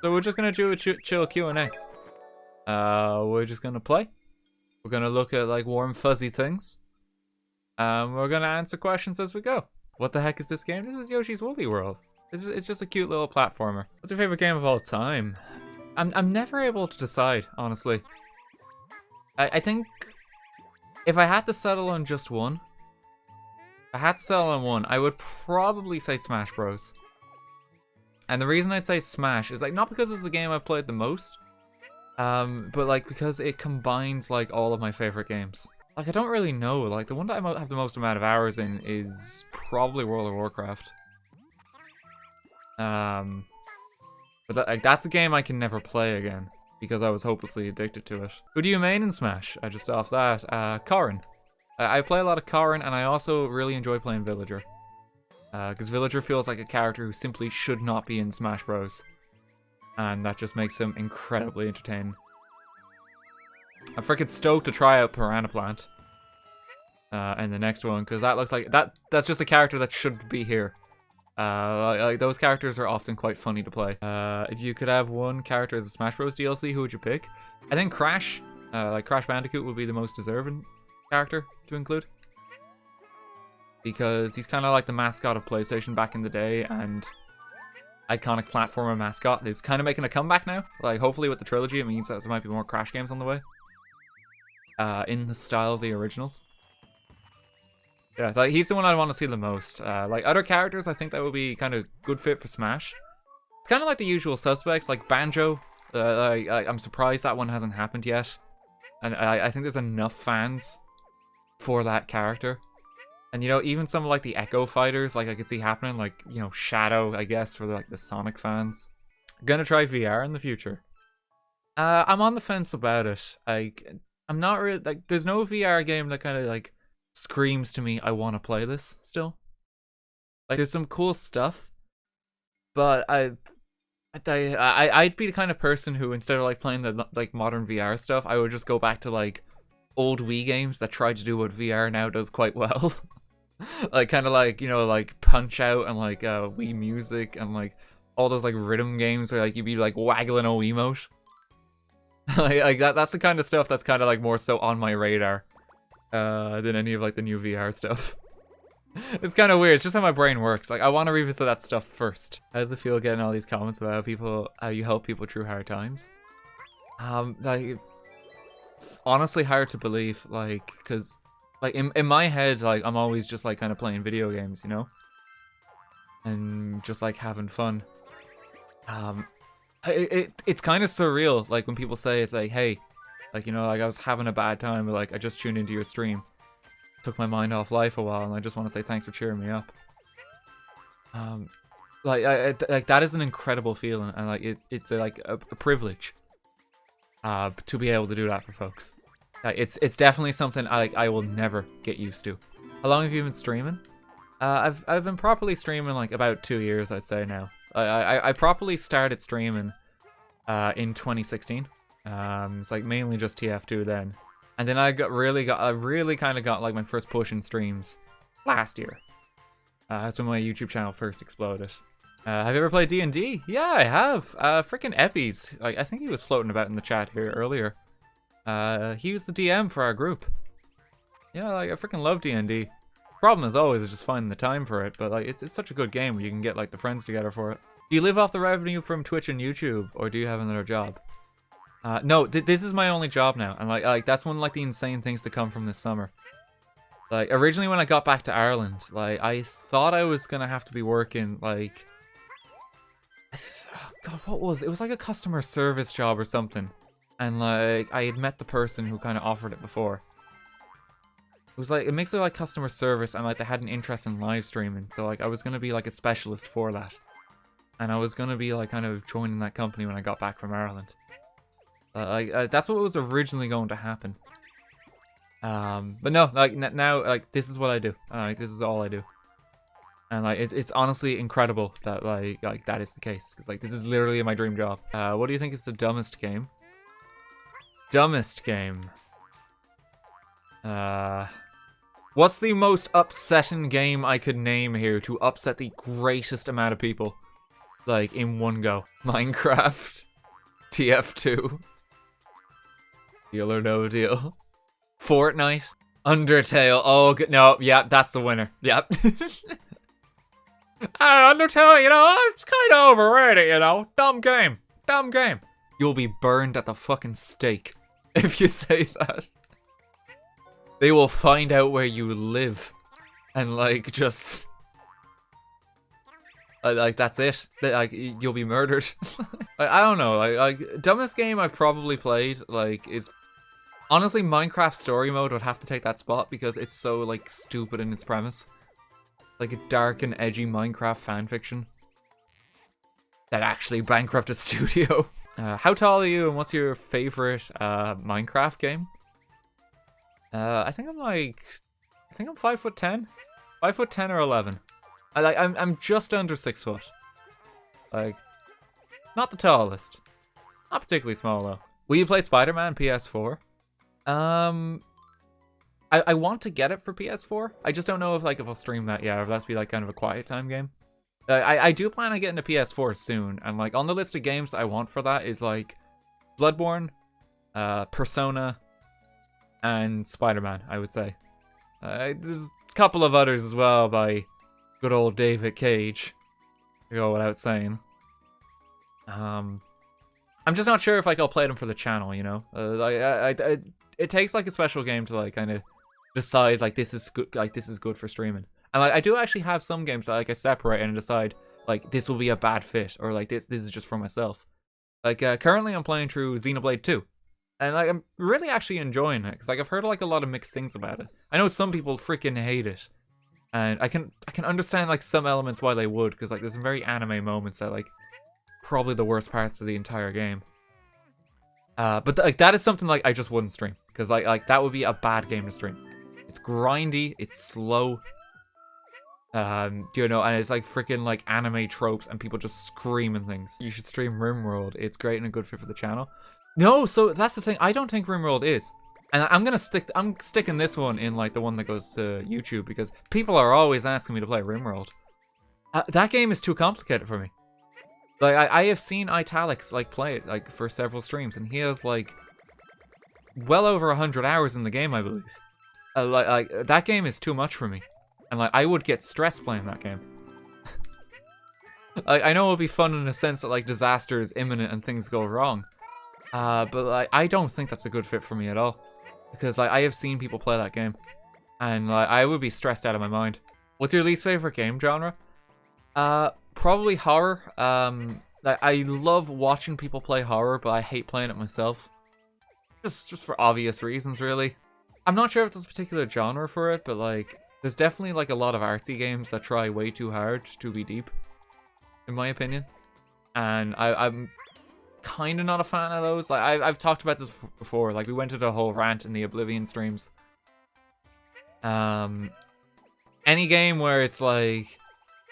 So we're just gonna do a chill Q&A. We're just gonna play. We're gonna look at like warm fuzzy things. We're gonna answer questions as we go. What the heck is this game? This is Yoshi's Woolly World. It's just a cute little platformer. What's your favorite game of all time? I'm never able to decide, honestly. I think if I had to settle on just one, I would probably say Smash Bros. And the reason I'd say Smash is like not because it's the game I've played the most, but like because it combines like all of my favorite games. Like I don't really know. Like the one that I have the most amount of hours in is probably World of Warcraft. But that's a game I can never play again because I was hopelessly addicted to it. Who do you main in Smash? Just off that, Corrin. I play a lot of Corrin, and I also really enjoy playing Villager. Because Villager feels like a character who simply should not be in Smash Bros. And that just makes him incredibly entertaining. I'm freaking stoked to try out Piranha Plant. And the next one, because that looks like that's just a character that should be here. Like those characters are often quite funny to play. If you could have one character as a Smash Bros DLC, who would you pick? I think Crash, like Crash Bandicoot would be the most deserving character to include. Because he's kind of like the mascot of PlayStation back in the day, and iconic platformer mascot is kind of making a comeback now. Like hopefully with the trilogy it means that there might be more Crash games on the way. In the style of the originals. Yeah, so he's the one I want to see the most. Like other characters, I think that would be kind of good fit for Smash. It's kind of like the usual suspects, like Banjo. I'm surprised that one hasn't happened yet, and I think there's enough fans for that character. And you know, even some of like the Echo Fighters, like I could see happening, like you know, Shadow, I guess, for like the Sonic fans. Gonna try VR in the future. I'm on the fence about it. I'm not really like. There's no VR game that kind of like screams to me I want to play this still. Like there's some cool stuff, but I'd be the kind of person who instead of like playing the like modern VR stuff, I would just go back to like old Wii games that try to do what VR now does quite well. Like kind of like, you know, like Punch Out and like Wii Music and like all those like rhythm games where like you'd be like waggling a Wiimote. like that's the kind of stuff that's kind of like more so on my radar than any of like the new VR stuff. It's kind of weird. It's just how my brain works. Like I want to revisit that stuff first. How does it feel getting all these comments about how you help people through hard times? Like it's honestly hard to believe, like, because like in my head, like I'm always just like kind of playing video games, you know, and just like having fun. It's kind of surreal, like when people say it's like, hey, like, you know, like I was having a bad time, but like I just tuned into your stream, took my mind off life a while, and I just want to say thanks for cheering me up. Like that is an incredible feeling, and like it's like a privilege to be able to do that for folks. It's definitely something I will never get used to. How long have you been streaming? I've been properly streaming like about 2 years, I'd say now. I properly started streaming in 2016. It's like mainly just TF2 then, and then I really kind of got like my first push in streams last year. That's when my YouTube channel first exploded. Have you ever played D&D? Yeah, I have. Freaking Eppies. Like I think he was floating about in the chat here earlier. He was the DM for our group. Yeah, like I freaking love D&D. Problem as always is just finding the time for it, but like it's such a good game where you can get like the friends together for it. Do you live off the revenue from Twitch and YouTube, or do you have another job? No, this is my only job now, and like that's one of like the insane things to come from this summer. Like originally when I got back to Ireland, like I thought I was gonna have to be working like, oh God, what was it? It was like a customer service job or something, and like I had met the person who kind of offered it before. It was like a mix of like customer service and like they had an interest in live streaming, so like I was gonna be like a specialist for that, and I was gonna be like kind of joining that company when I got back from Ireland. That's what was originally going to happen. But no, like now, like this is what I do. Like this is all I do, and like it's honestly incredible that like that is the case, because like this is literally my dream job. What do you think is the dumbest game? Dumbest game. What's the most upsetting game I could name here to upset the greatest amount of people? like in one go. Minecraft, TF2, Deal or No Deal, Fortnite, Undertale. Oh no, yeah, that's the winner. Yep. Undertale, you know, it's kind of overrated, you know. Dumb game. Dumb game. You'll be burned at the fucking stake if you say that. They will find out where you live. And, like, just... like, that's it. Like, you'll be murdered. I don't know. Like, dumbest game I've probably played, like, is... Honestly, Minecraft Story Mode would have to take that spot because it's so, like, stupid in its premise. Like a dark and edgy Minecraft fanfiction that actually bankrupted studio. How tall are you and what's your favorite Minecraft game? I think I'm 5'10", 5'10" or 11. I'm just under 6 foot. Like, not the tallest, not particularly small though. Will you play Spider-Man PS4? I want to get it for PS4. I just don't know if I'll stream that yet, or if that's be like kind of a quiet time game. I do plan on getting a PS4 soon, and like on the list of games that I want for that is like Bloodborne, Persona, and Spider-Man, I would say. There's a couple of others as well by good old David Cage, to go without saying. I'm just not sure if I'll play them for the channel, you know. It takes like a special game to like kind of decide like this is good for streaming. And like I do actually have some games that like I separate and decide like this will be a bad fit, or like this is just for myself. Like currently I'm playing through Xenoblade 2. And like I'm really actually enjoying it cuz like I've heard like a lot of mixed things about it. I know some people freaking hate it. And I can understand like some elements why they would, cuz like there's some very anime moments that like probably the worst parts of the entire game. But like that is something like I just wouldn't stream, because like that would be a bad game to stream. It's grindy, it's slow, you know, and it's like freaking like anime tropes and people just screaming things. You should stream RimWorld. It's great and a good fit for the channel. No, so that's the thing. I don't think RimWorld is, and I'm sticking this one in like the one that goes to YouTube, because people are always asking me to play RimWorld. That game is too complicated for me. Like, I have seen Italics, like, play it, like, for several streams, and he has, like, well over 100 hours in the game, I believe. Like, that game is too much for me. And, like, I would get stressed playing that game. Like, I know it would be fun in a sense that, like, disaster is imminent and things go wrong. But, like, I don't think that's a good fit for me at all. Because, like, I have seen people play that game. And, like, I would be stressed out of my mind. What's your least favorite game genre? Probably horror. I love watching people play horror, but I hate playing it myself. Just for obvious reasons, really. I'm not sure if there's a particular genre for it, but like, there's definitely like a lot of artsy games that try way too hard to be deep, in my opinion. And I'm kind of not a fan of those. Like I've talked about this before. Like we went to the whole rant in the Oblivion streams. Any game where it's like,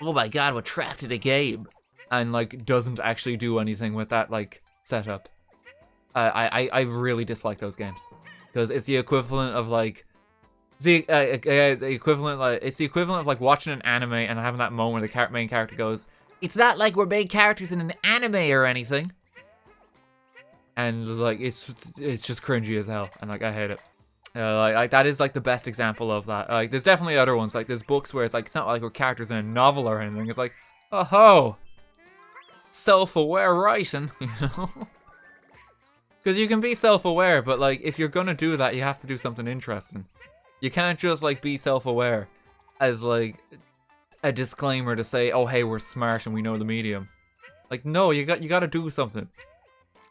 oh my god, we're trapped in a game, and like doesn't actually do anything with that like setup. I really dislike those games, because it's the equivalent of like it's the equivalent of like watching an anime and having that moment where the main character goes, "It's not like we're main characters in an anime or anything," and like it's just cringy as hell, and like I hate it. Like that is like the best example of that. Like there's definitely other ones. Like there's books where it's like it's not like we're characters in a novel or anything. It's like, oh ho, self-aware writing, you know? Because you can be self-aware, but like if you're gonna do that, you have to do something interesting. You can't just like be self-aware as like a disclaimer to say, oh hey, we're smart and we know the medium. Like no, you got to do something.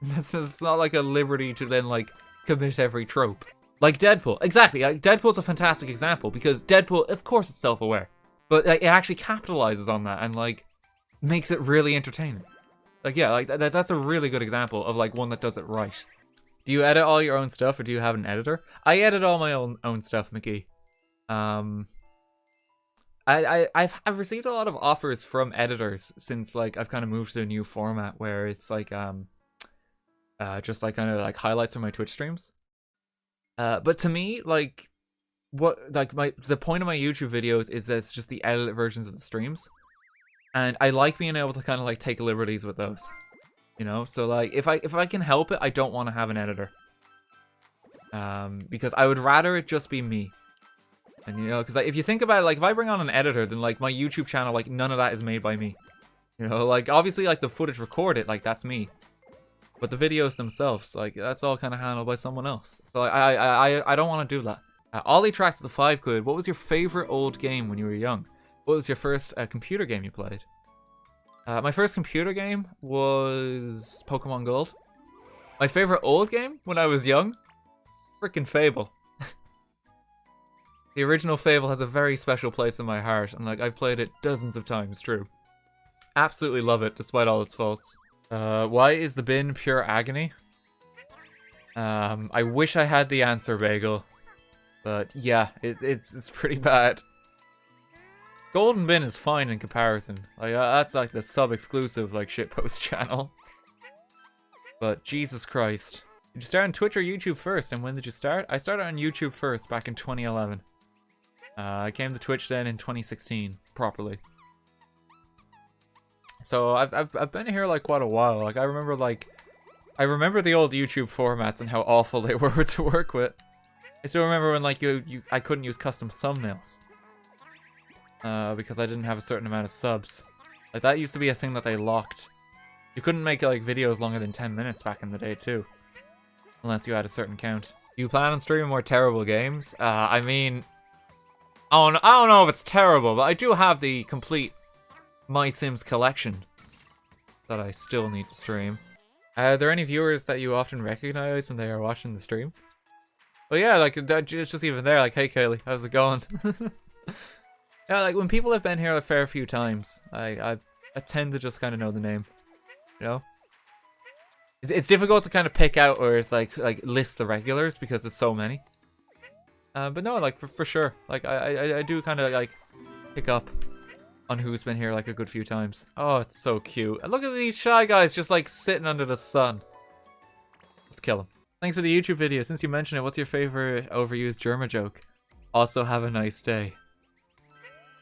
It's not like a liberty to then like commit every trope. Like Deadpool, exactly. Like, Deadpool's a fantastic example, because Deadpool, of course, it's self-aware, but like, it actually capitalizes on that and like makes it really entertaining. Like yeah, like that's a really good example of like one that does it right. Do you edit all your own stuff, or do you have an editor? I edit all my own stuff, Mickey. I've received a lot of offers from editors since like I've kind of moved to a new format where it's like just like kind of like highlights from my Twitch streams. But to me, like, the point of my YouTube videos is that it's just the edited versions of the streams. And I like being able to kind of like take liberties with those. You know? So like if I can help it, I don't want to have an editor. Because I would rather it just be me. And you know, because like, if you think about it, like if I bring on an editor, then like my YouTube channel, like none of that is made by me. You know, like obviously like the footage recorded, like that's me. But the videos themselves, like that's all kind of handled by someone else. So like, I don't want to do that. Ollie Tracks with the 5 quid. What was your favorite old game when you were young? What was your first computer game you played? My first computer game was Pokemon Gold. My favorite old game when I was young? Frickin' Fable. The original Fable has a very special place in my heart, and like I've played it dozens of times through. Absolutely love it, despite all its faults. Why is the bin pure agony? I wish I had the answer, Bagel. But yeah, it's pretty bad. Golden Bin is fine in comparison. Like that's like the sub-exclusive like shitpost channel. But Jesus Christ. Did you start on Twitch or YouTube first, and when did you start? I started on YouTube first, back in 2011. I came to Twitch then in 2016, properly. So I've been here like quite a while. Like I remember the old YouTube formats and how awful they were to work with. I still remember when like I couldn't use custom thumbnails. Because I didn't have a certain amount of subs. Like that used to be a thing that they locked. You couldn't make like videos longer than 10 minutes back in the day too. Unless you had a certain count. Do you plan on streaming more terrible games? I mean, I don't know if it's terrible, but I do have the complete My Sims collection that I still need to stream. Are there any viewers that you often recognize when they are watching the stream? Well, yeah, like it's just even there, like, hey Kaylee, how's it going? Yeah, like when people have been here a fair few times, I tend to just kind of know the name, you know. It's difficult to kind of pick out, or it's like list the regulars because there's so many. But no, like for sure, like I do kind of like pick up on who's been here like a good few times. Oh, it's so cute. And look at these shy guys just like sitting under the sun. Let's kill them. Thanks for the YouTube video. Since you mentioned it, what's your favorite overused Germa joke? Also, have a nice day.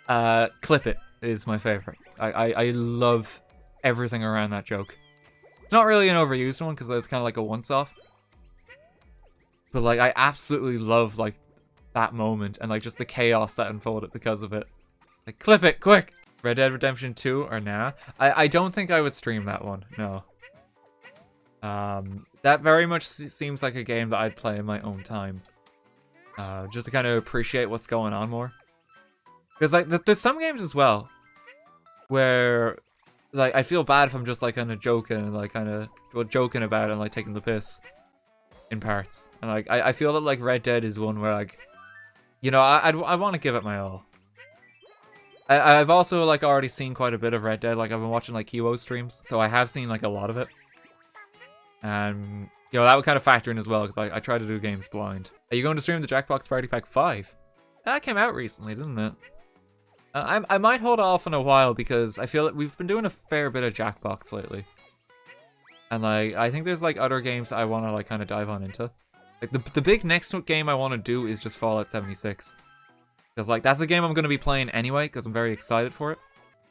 Clip it is my favorite. I love everything around that joke. It's not really an overused one because it's kind of like a once-off. But like, I absolutely love like that moment and like just the chaos that unfolded because of it. Like, clip it, quick! Red Dead Redemption 2 or nah? I don't think I would stream that one, no. That very much seems like a game that I'd play in my own time. Just to kind of appreciate what's going on more. Because like, there's some games as well where like I feel bad if I'm just like kind of joking and like kind of joking about it and like taking the piss in parts. And like I feel that like Red Dead is one where like, you know, I want to give it my all. I've also like already seen quite a bit of Red Dead. Like I've been watching like Kiwo streams, so I have seen like a lot of it. And you know, that would kind of factor in as well because I try to do games blind. Are you going to stream the Jackbox Party Pack 5? That came out recently, didn't it? I might hold off in a while because I feel like we've been doing a fair bit of Jackbox lately. And like, I think there's like other games that I want to like kind of dive on into. Like the big next game I want to do is just Fallout 76. Because like, that's a game I'm going to be playing anyway because I'm very excited for it.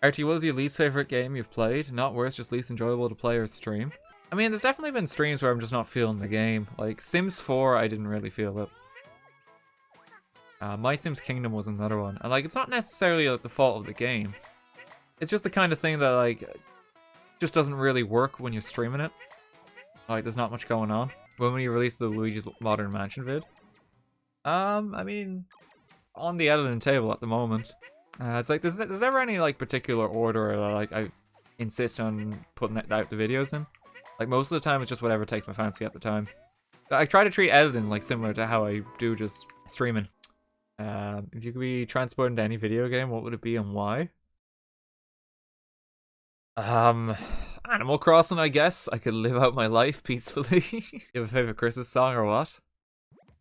RT, what was your least favorite game you've played? Not worse, just least enjoyable to play or stream? I mean, there's definitely been streams where I'm just not feeling the game. Like Sims 4, I didn't really feel it. My Sims Kingdom was another one. And like, it's not necessarily like the fault of the game. It's just the kind of thing that like, just doesn't really work when you're streaming it. Like, there's not much going on. When will you release the Luigi's Modern Mansion vid? I mean, on the editing table at the moment. It's like, there's never any like particular order or like I insist on putting out the videos in. Like, most of the time it's just whatever takes my fancy at the time. I try to treat editing like similar to how I do just streaming. If you could be transported into any video game, what would it be and why? Animal Crossing, I guess. I could live out my life peacefully. You have a favorite Christmas song or what?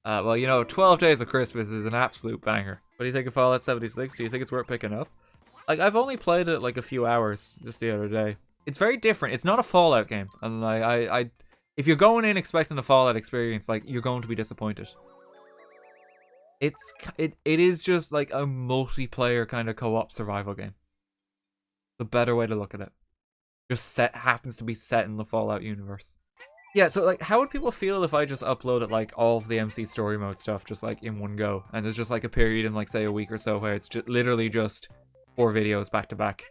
Well, you know, 12 Days of Christmas is an absolute banger. What do you think of Fallout 76? Do you think it's worth picking up? Like, I've only played it like a few hours just the other day. It's very different. It's not a Fallout game. And like, if you're going in expecting a Fallout experience, like, you're going to be disappointed. It is just like a multiplayer kind of co-op survival game. The better way to look at it. Just happens to be set in the Fallout universe. Yeah, so like, how would people feel if I just uploaded like all of the MC story mode stuff just like in one go, and there's just like a period in like say a week or so where it's just literally just 4 videos back to back?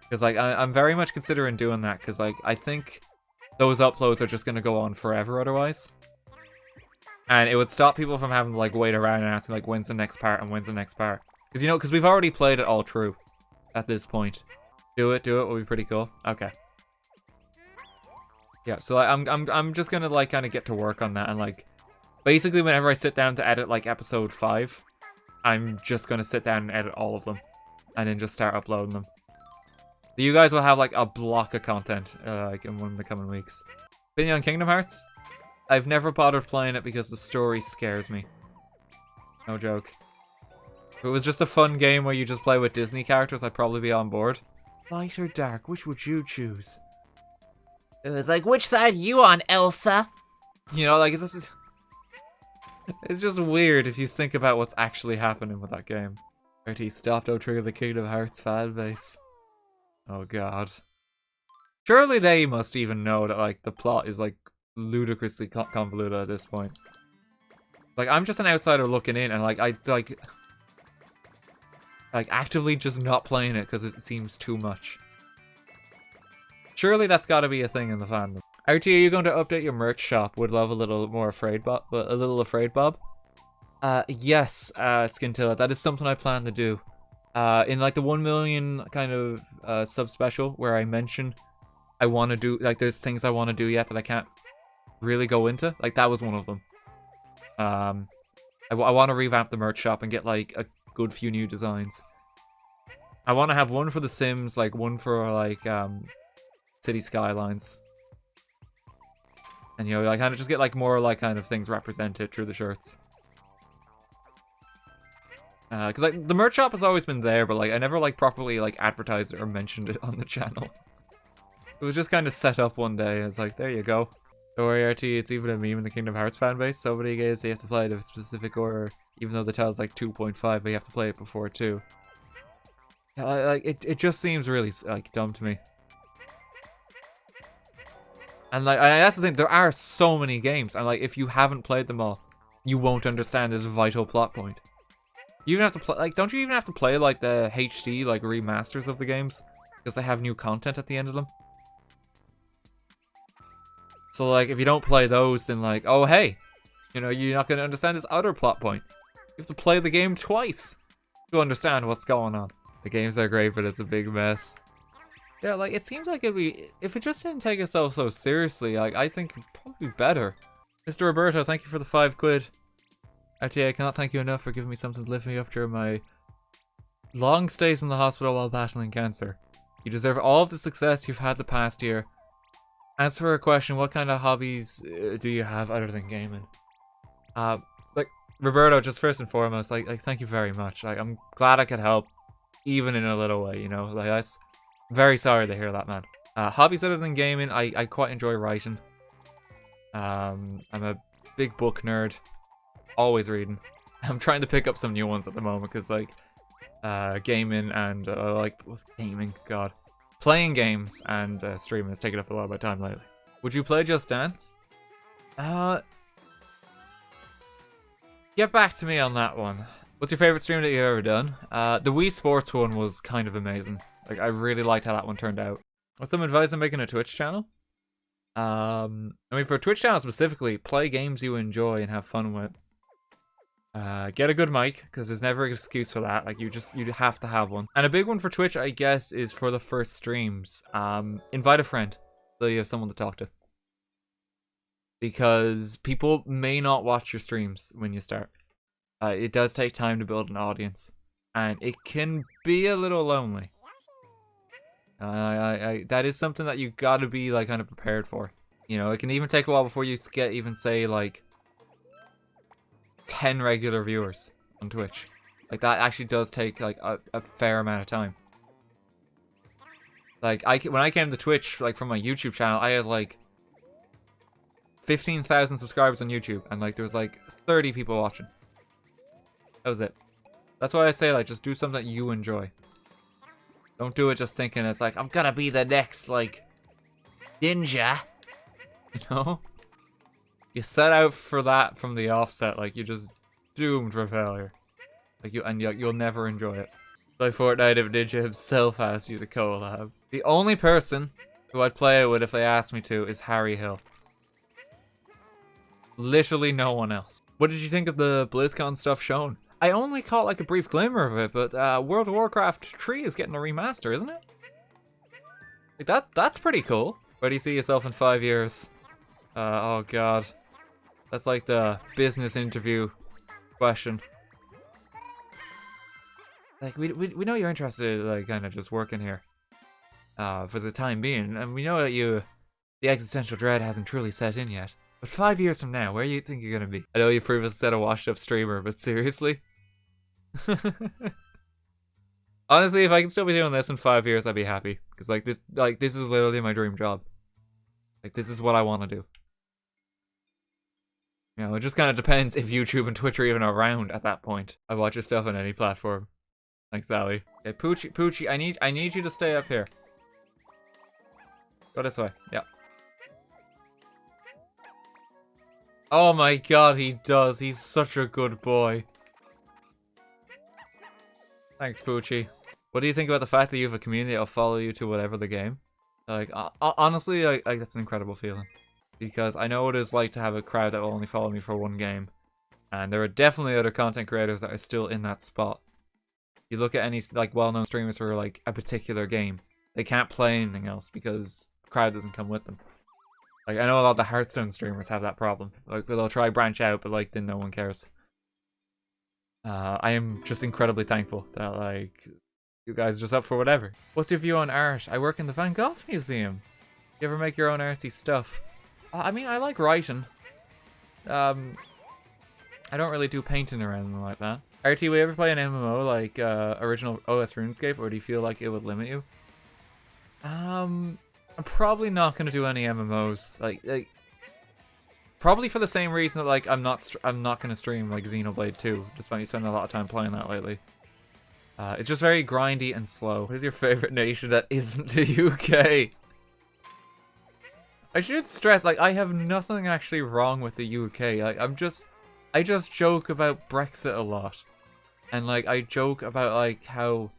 Because like I'm very much considering doing that, because like I think those uploads are just gonna go on forever otherwise, and it would stop people from having to like wait around and asking like when's the next part and when's the next part. Because because we've already played it all through at this point. Do it will be pretty cool. Okay. Yeah, so like, I'm just gonna like kind of get to work on that, and like basically whenever I sit down to edit like episode 5, I'm just gonna sit down and edit all of them, and then just start uploading them. So you guys will have like a block of content like in one of the coming weeks. Opinion on Kingdom Hearts? I've never bothered playing it because the story scares me. No joke. If it was just a fun game where you just play with Disney characters, I'd probably be on board. Light or dark, which would you choose? It was like, which side are you on, Elsa? You know, like, this is... It's just weird if you think about what's actually happening with that game. RT stopped out trigger the Kingdom Hearts fan base. Oh god. Surely they must even know that, like, the plot is, like, ludicrously convoluted at this point. Like, I'm just an outsider looking in, and, like, I, like, actively just not playing it because it seems too much. Surely that's got to be a thing in the fandom. RT, are you going to update your merch shop? Would love a little more afraid, Bob. Yes, Skintilla. That is something I plan to do. In like the 1 million kind of sub special where I mention I want to do, like, there's things I want to do yet that I can't really go into. Like, that was one of them. I want to revamp the merch shop and get like a good few new designs. I want to have one for The Sims, like one for like City Skylines. And, you know, I kind of just get, like, more, like, kind of things represented through the shirts. Because, like, the merch shop has always been there, but, like, I never, like, properly, like, advertised it or mentioned it on the channel. It was just kind of set up one day, and it's like, there you go. Don't worry, RT, it's even a meme in the Kingdom Hearts fanbase. So many games, you have to play it in a specific order, even though the title's, like, 2.5, but you have to play it before 2. Yeah, like, it just seems really, like, dumb to me. And, like, that's the thing, there are so many games, and, like, if you haven't played them all, you won't understand this vital plot point. You even have to play, like, don't you even have to play, like, the HD, like, remasters of the games? Because they have new content at the end of them. So, like, if you don't play those, then, like, oh, hey, you know, you're not going to understand this other plot point. You have to play the game twice to understand what's going on. The games are great, but it's a big mess. Yeah, like, it seems like it'd be, if it just didn't take itself so seriously, like, I think it'd probably be better. Mr. Roberto, thank you for the £5. RTA, I cannot thank you enough for giving me something to lift me up during my long stays in the hospital while battling cancer. You deserve all of the success you've had the past year. As for a question, what kind of hobbies do you have other than gaming? Like, Roberto, just first and foremost, like thank you very much. Like, I'm glad I could help, even in a little way, you know? Like, that's... Very sorry to hear that, man. Hobbies other than gaming, I quite enjoy writing. I'm a big book nerd. Always reading. I'm trying to pick up some new ones at the moment because, like, gaming and, gaming, god. Playing games and streaming has taken up a lot of my time lately. Would you play Just Dance? Get back to me on that one. What's your favorite stream that you've ever done? The Wii Sports one was kind of amazing. Like, I really liked how that one turned out. What's some advice on making a Twitch channel? I mean, for a Twitch channel specifically, play games you enjoy and have fun with. Get a good mic, because there's never an excuse for that. Like, you have to have one. And a big one for Twitch, I guess, is for the first streams. Invite a friend, so you have someone to talk to. Because people may not watch your streams when you start. It does take time to build an audience. And it can be a little lonely. That is something that you gotta be, like, kind of prepared for. You know, it can even take a while before you get even, say, like, 10 regular viewers on Twitch. Like, that actually does take, like, a fair amount of time. Like, when I came to Twitch, like, from my YouTube channel, I had, like, 15,000 subscribers on YouTube, and, like, there was, like, 30 people watching. That was it. That's why I say, like, just do something that you enjoy. Don't do it just thinking it's like, I'm gonna be the next, like, ninja. You know? You set out for that from the offset, like, you're just doomed for failure. Like, you'll never enjoy it. By Fortnite, if Ninja himself asked you to collab. The only person who I'd play it with if they asked me to is Harry Hill. Literally no one else. What did you think of the BlizzCon stuff shown? I only caught like a brief glimmer of it, but World of Warcraft 3 is getting a remaster, isn't it? Like that's pretty cool. Where do you see yourself in 5 years? Oh god. That's like the business interview question. Like, we know you're interested, like, kind of just working here. For the time being. And we know that the existential dread hasn't truly set in yet. But 5 years from now, where do you think you're gonna be? I know you previously said a washed up streamer, but seriously? Honestly, if I can still be doing this in 5 years, I'd be happy. Because, this is literally my dream job. Like, this is what I want to do. You know, it just kind of depends if YouTube and Twitch are even around at that point. I watch your stuff on any platform. Thanks, Sally. Okay, Poochie, I need you to stay up here. Go this way. Yeah. Oh my god, he does. He's such a good boy. Thanks, Poochie. What do you think about the fact that you have a community that'll follow you to whatever the game? Like, honestly, like that's an incredible feeling. Because I know what it's like to have a crowd that will only follow me for one game. And there are definitely other content creators that are still in that spot. You look at any, like, well-known streamers for, like, a particular game. They can't play anything else because the crowd doesn't come with them. Like, I know a lot of the Hearthstone streamers have that problem. Like, they'll try branch out, but, like, then no one cares. I am just incredibly thankful that, like, you guys are just up for whatever. What's your view on art? I work in the Van Gogh Museum. You ever make your own artsy stuff? I mean, I like writing. I don't really do painting or anything like that. RT, will you ever play an MMO like original OS RuneScape, or do you feel like it would limit you? I'm probably not gonna do any MMOs. Like probably for the same reason that like I'm not gonna stream like Xenoblade 2, despite me spending a lot of time playing that lately. It's just very grindy and slow. What is your favorite nation that isn't the UK? I should stress, like, I have nothing actually wrong with the UK. Like, I just joke about Brexit a lot. And, like, I joke about, like, how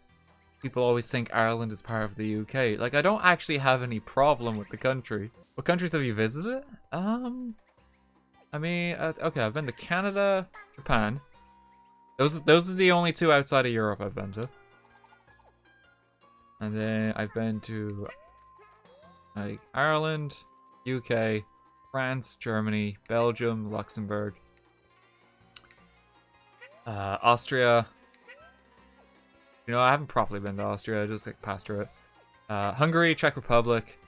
people always think Ireland is part of the UK. Like, I don't actually have any problem with the country. What countries have you visited? I mean, okay, I've been to Canada, Japan. Those are the only two outside of Europe I've been to. And then I've been to, like, Ireland, UK, France, Germany, Belgium, Luxembourg, Austria. You know, I haven't properly been to Austria, I just like passed through it. Hungary, Czech Republic,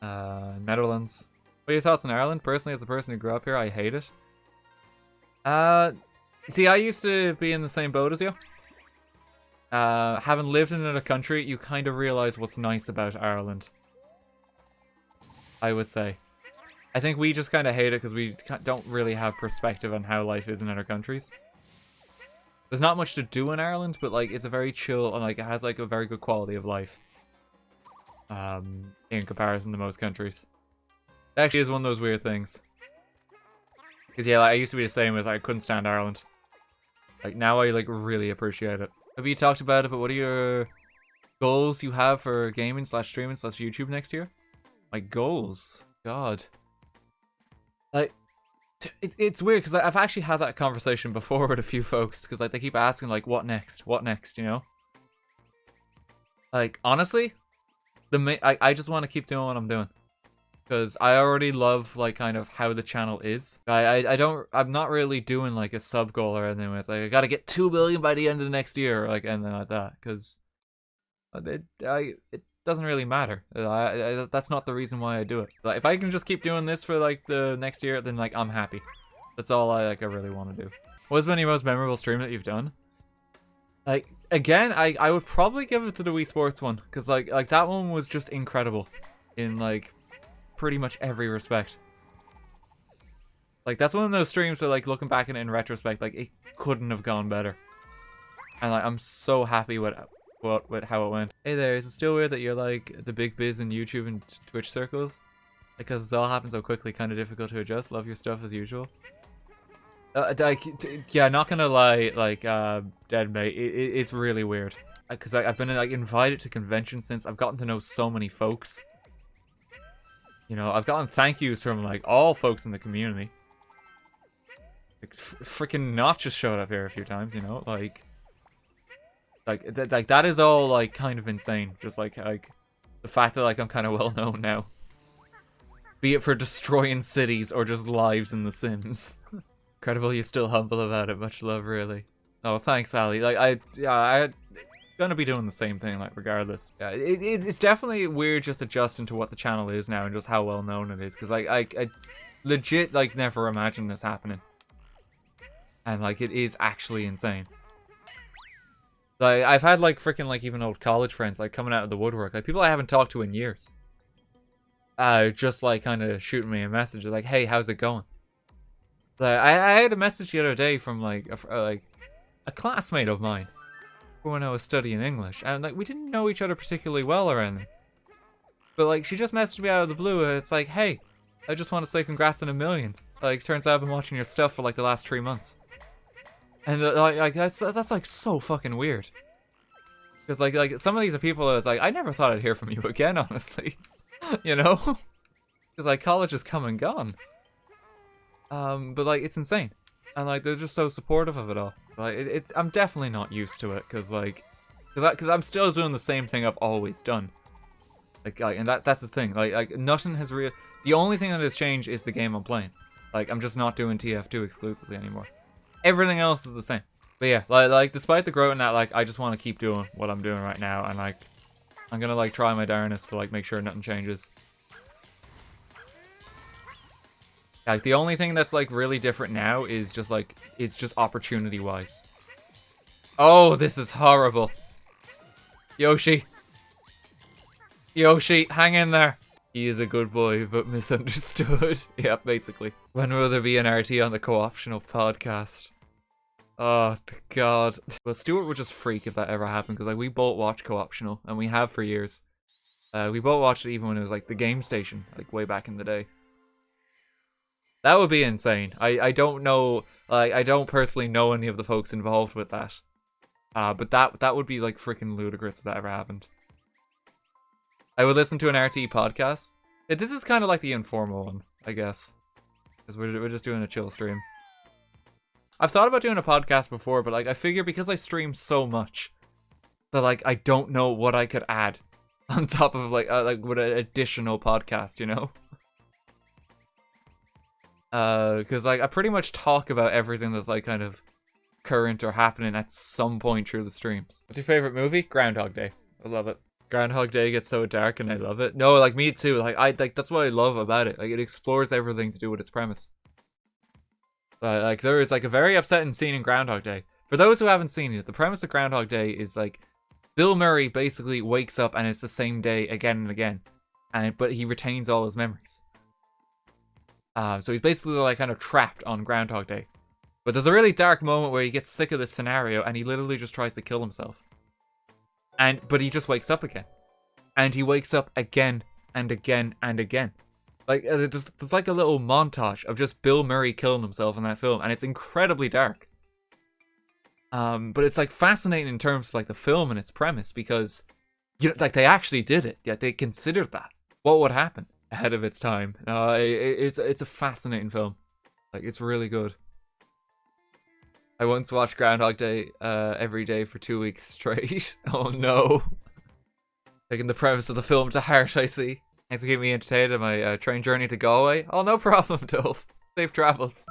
Netherlands. What are your thoughts on Ireland? Personally, as a person who grew up here, I hate it. See, I used to be in the same boat as you. Having lived in another country, you kind of realize what's nice about Ireland. I would say. I think we just kind of hate it because we don't really have perspective on how life is in other countries. There's not much to do in Ireland, but like it's a very chill and like it has like a very good quality of life. In comparison to most countries. It actually is one of those weird things. Because yeah, like, I used to be the same with I couldn't stand Ireland. Like now I like really appreciate it. Have you talked about it, but what are your goals you have for gaming / streaming / YouTube next year? My goals? God. Like, it's weird because I've actually had that conversation before with a few folks because like they keep asking like what next, you know? Like honestly, I just want to keep doing what I'm doing because I already love like kind of how the channel is. I'm not really doing like a sub goal or anything. It's like I gotta get 2 billion by the end of the next year or like anything like that because it doesn't really matter. That's not the reason why I do it. Like, if I can just keep doing this for like the next year, then like I'm happy. That's all I really want to do. What's been your most memorable stream that you've done? Like again, I would probably give it to the Wii Sports one because like that one was just incredible in like pretty much every respect. Like that's one of those streams that like looking back in retrospect, like it couldn't have gone better. And like I'm so happy with how it went. Hey there, is it still weird that you're like the big biz in YouTube and Twitch circles? Because it all happens so quickly, kind of difficult to adjust. Love your stuff as usual. Yeah, not gonna lie, like, dead mate, it's really weird. Because I've been like invited to conventions since. I've gotten to know so many folks. You know, I've gotten thank yous from like all folks in the community. Like, freaking Notch just showed up here a few times, you know, like that is all like kind of insane. Just like the fact that like I'm kind of well known now, be it for destroying cities or just lives in The Sims. Incredible, you're still humble about it. Much love, really. Oh, thanks, Ali. Like I'm gonna be doing the same thing, like regardless. Yeah, it's definitely weird just adjusting to what the channel is now and just how well known it is. Because like I legit like never imagined this happening. And like it is actually insane. Like I've had like freaking like even old college friends like coming out of the woodwork, like people I haven't talked to in years. Just like kind of shooting me a message like, "Hey, how's it going?" Like I had a message the other day from like a classmate of mine when I was studying English, and like we didn't know each other particularly well or anything. But like she just messaged me out of the blue, and it's like, "Hey, I just want to say congrats on 1,000,000. Like turns out I've been watching your stuff for like the last 3 months." And like that's like so fucking weird. Because like some of these are people that's like I never thought I'd hear from you again, honestly. You know? Because like college is come and gone. But like it's insane. And like they're just so supportive of it all. Like I'm definitely not used to it because I'm still doing the same thing I've always done. Like and that's the thing. Like nothing has the only thing that has changed is the game I'm playing. Like I'm just not doing TF2 exclusively anymore. Everything else is the same. But yeah, like despite the growth in that, like I just want to keep doing what I'm doing right now, and like I'm gonna like try my darnest to like make sure nothing changes. Like the only thing that's like really different now is just like it's just opportunity wise. Oh, this is horrible. Yoshi, hang in there. He is a good boy, but misunderstood. Yeah, basically. When will there be an RT on the co-optional podcast? Oh, God. Well, Stuart would just freak if that ever happened, because like we both watch co-optional, and we have for years. We both watched it even when it was like the game station, like way back in the day. That would be insane. I don't know, like I don't personally know any of the folks involved with that. But that would be like freaking ludicrous if that ever happened. I would listen to an RT podcast. This is kind of like the informal one, I guess. Because we're just doing a chill stream. I've thought about doing a podcast before, but like I figure because I stream so much that like I don't know what I could add on top of like with an additional podcast, you know? Because like I pretty much talk about everything that's like kind of current or happening at some point through the streams. What's your favorite movie? Groundhog Day. I love it. Groundhog Day gets so dark and I love it. No, like me too. Like that's what I love about it. Like it explores everything to do with its premise. Like there is like a very upsetting scene in Groundhog Day. For those who haven't seen it, the premise of Groundhog Day is like Bill Murray basically wakes up and it's the same day again and again, but he retains all his memories. So he's basically like kind of trapped on Groundhog Day. But there's a really dark moment where he gets sick of this scenario and he literally just tries to kill himself. But he just wakes up again. And he wakes up again and again and again. Like there's like a little montage of just Bill Murray killing himself in that film, and it's incredibly dark. But it's like fascinating in terms of like the film and its premise because you know, like they actually did it. Yeah, they considered that. What would happen ahead of its time. It's a fascinating film. Like it's really good. I once watched Groundhog Day every day for 2 weeks straight. Oh no. Taking the premise of the film to heart, I see. Thanks for keeping me entertained on my train journey to Galway. Oh, no problem, Dolph. Safe travels.